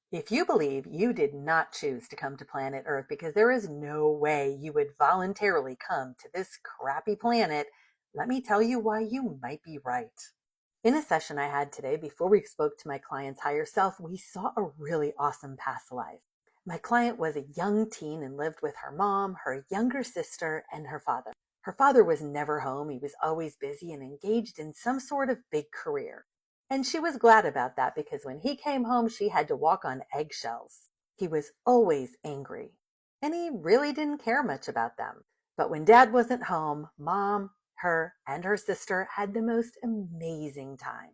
If you believe you did not choose to come to planet Earth, because there is no way you would voluntarily come to this crappy planet, let me tell you why you might be right. In a session I had today, before we spoke to my client's higher self, we saw a really awesome past life. My client was a young teen and lived with her mom, her younger sister, and her father. Her father was never home. He was always busy and engaged in some sort of big career. And she was glad about that because when he came home, she had to walk on eggshells. He was always angry, and he really didn't care much about them. But when dad wasn't home, mom, her, and her sister had the most amazing time.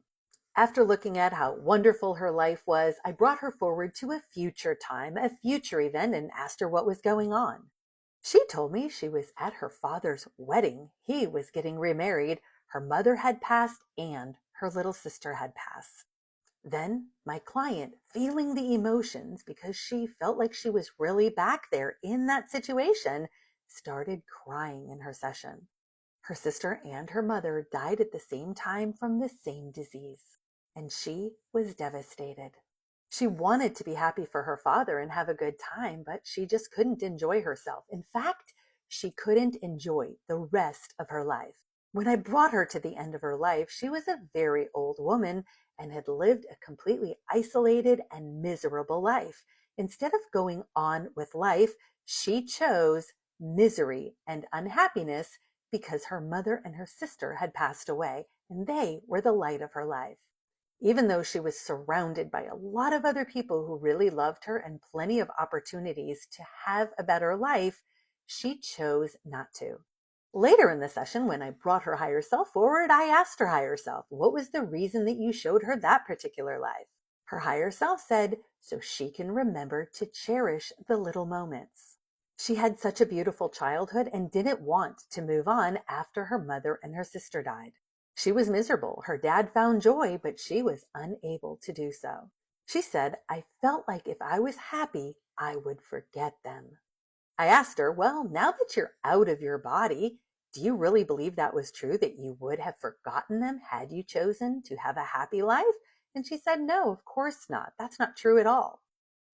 After looking at how wonderful her life was, I brought her forward to a future time, a future event, and asked her what was going on. She told me she was at her father's wedding. He was getting remarried. Her mother had passed and her little sister had passed. Then my client, feeling the emotions because she felt like she was really back there in that situation, started crying in her session. Her sister and her mother died at the same time from the same disease, and she was devastated. She wanted to be happy for her father and have a good time, but she just couldn't enjoy herself. In fact, she couldn't enjoy the rest of her life. When I brought her to the end of her life, she was a very old woman and had lived a completely isolated and miserable life. Instead of going on with life, she chose misery and unhappiness because her mother and her sister had passed away, and they were the light of her life. Even though she was surrounded by a lot of other people who really loved her and plenty of opportunities to have a better life, she chose not to. Later in the session, when I brought her higher self forward, I asked her higher self, what was the reason that you showed her that particular life? Her higher self said, so she can remember to cherish the little moments. She had such a beautiful childhood and didn't want to move on after her mother and her sister died. She was miserable. Her dad found joy, but she was unable to do so. She said, I felt like if I was happy, I would forget them. I asked her, well, now that you're out of your body, do you really believe that was true, that you would have forgotten them had you chosen to have a happy life? And she said, no, of course not. That's not true at all.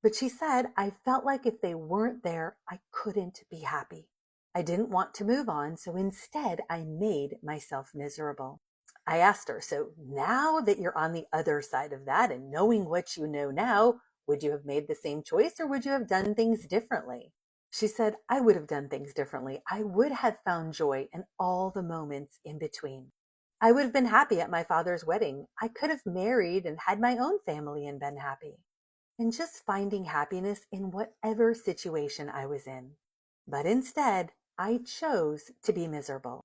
But she said, I felt like if they weren't there, I couldn't be happy. I didn't want to move on, so instead I made myself miserable. I asked her, so now that you're on the other side of that and knowing what you know now, would you have made the same choice or would you have done things differently? She said, I would have done things differently. I would have found joy in all the moments in between. I would have been happy at my father's wedding. I could have married and had my own family and been happy. And just finding happiness in whatever situation I was in. But instead, I chose to be miserable.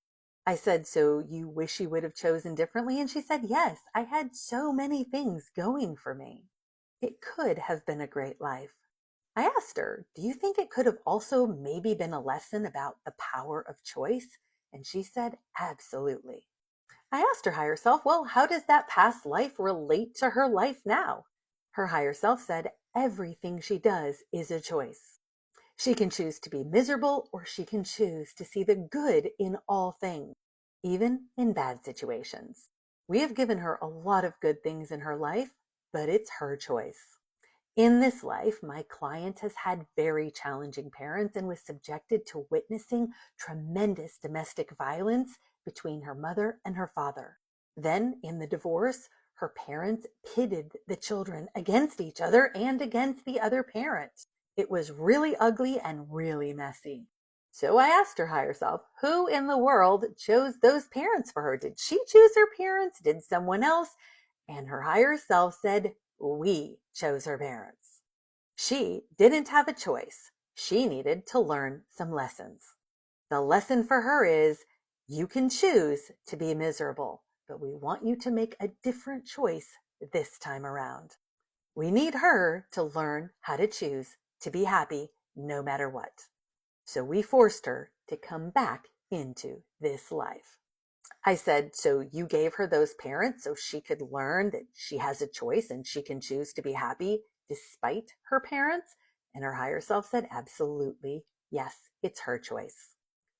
I said, so you wish you would have chosen differently? And she said, yes, I had so many things going for me. It could have been a great life. I asked her, do you think it could have also maybe been a lesson about the power of choice? And she said, absolutely. I asked her higher self, well, how does that past life relate to her life now? Her higher self said, everything she does is a choice. She can choose to be miserable or she can choose to see the good in all things, even in bad situations. We have given her a lot of good things in her life, but it's her choice. In this life, my client has had very challenging parents and was subjected to witnessing tremendous domestic violence between her mother and her father. Then, in the divorce, her parents pitted the children against each other and against the other parent. It was really ugly and really messy. So I asked her higher self, who in the world chose those parents for her? Did she choose her parents? Did someone else? And her higher self said, we chose her parents. She didn't have a choice. She needed to learn some lessons. The lesson for her is, you can choose to be miserable, but we want you to make a different choice this time around. We need her to learn how to choose to be happy no matter what. So we forced her to come back into this life. I said, so you gave her those parents so she could learn that she has a choice and she can choose to be happy despite her parents? And her higher self said, absolutely, yes, it's her choice.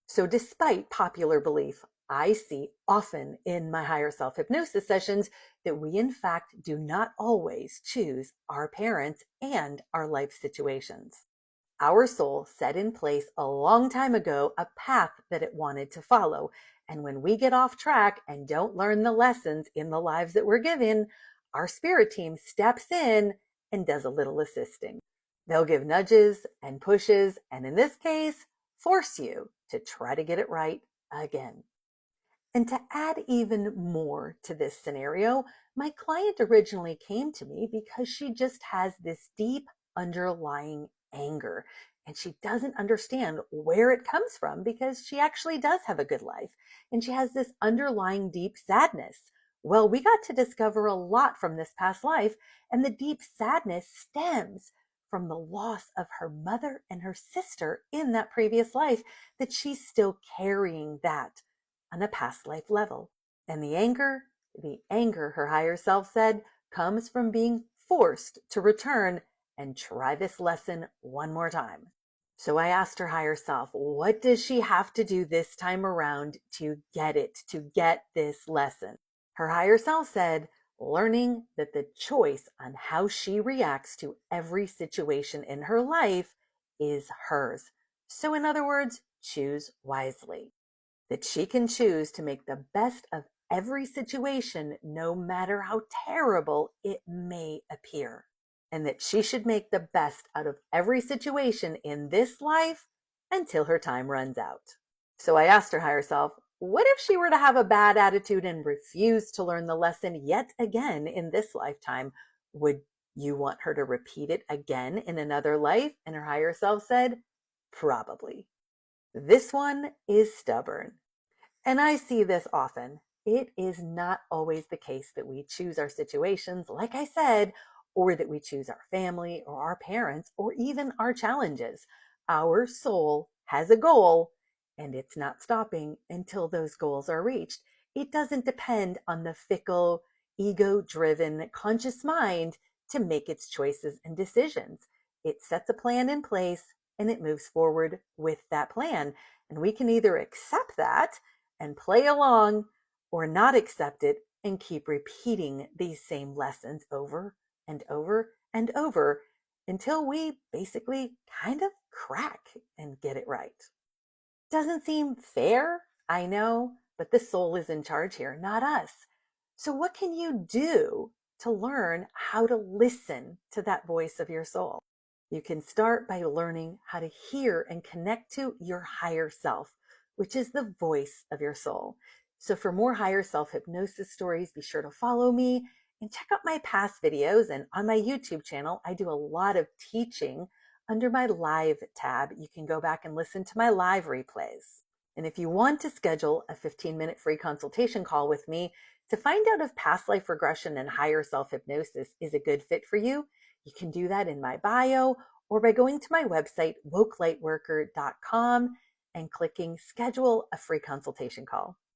So despite popular belief, I see often in my higher self hypnosis sessions that we, in fact, do not always choose our parents and our life situations. Our soul set in place a long time ago a path that it wanted to follow. And when we get off track and don't learn the lessons in the lives that we're given, our spirit team steps in and does a little assisting. They'll give nudges and pushes, and in this case, force you to try to get it right again. And to add even more to this scenario, my client originally came to me because she just has this deep underlying anger. And she doesn't understand where it comes from because she actually does have a good life. And she has this underlying deep sadness. Well, we got to discover a lot from this past life, and the deep sadness stems from the loss of her mother and her sister in that previous life, that she's still carrying that on a past life level. And the anger, her higher self said, comes from being forced to return and try this lesson one more time. So I asked her higher self, what does she have to do this time around to get it, to get this lesson? Her higher self said, learning that the choice on how she reacts to every situation in her life is hers. So in other words, choose wisely. That she can choose to make the best of every situation, no matter how terrible it may appear. And that she should make the best out of every situation in this life until her time runs out. So I asked her higher self, what if she were to have a bad attitude and refuse to learn the lesson yet again in this lifetime? Would you want her to repeat it again in another life? And her higher self said, probably. This one is stubborn. And I see this often. It is not always the case that we choose our situations, like I said, or that we choose our family or our parents or even our challenges. Our soul has a goal, and it's not stopping until those goals are reached. It doesn't depend on the fickle, ego-driven, conscious mind to make its choices and decisions. It sets a plan in place and it moves forward with that plan. And we can either accept that and play along, or not accept it and keep repeating these same lessons over and over and over until we basically kind of crack and get it right. Doesn't seem fair, I know, but the soul is in charge here, not us. So what can you do to learn how to listen to that voice of your soul? You can start by learning how to hear and connect to your higher self, which is the voice of your soul. So for more higher self hypnosis stories, be sure to follow me and check out my past videos. And on my YouTube channel, I do a lot of teaching under my live tab. You can go back and listen to my live replays. And if you want to schedule a 15-minute free consultation call with me to find out if past life regression and higher self hypnosis is a good fit for you, you can do that in my bio or by going to my website, wokelightworker.com, and clicking schedule a free consultation call.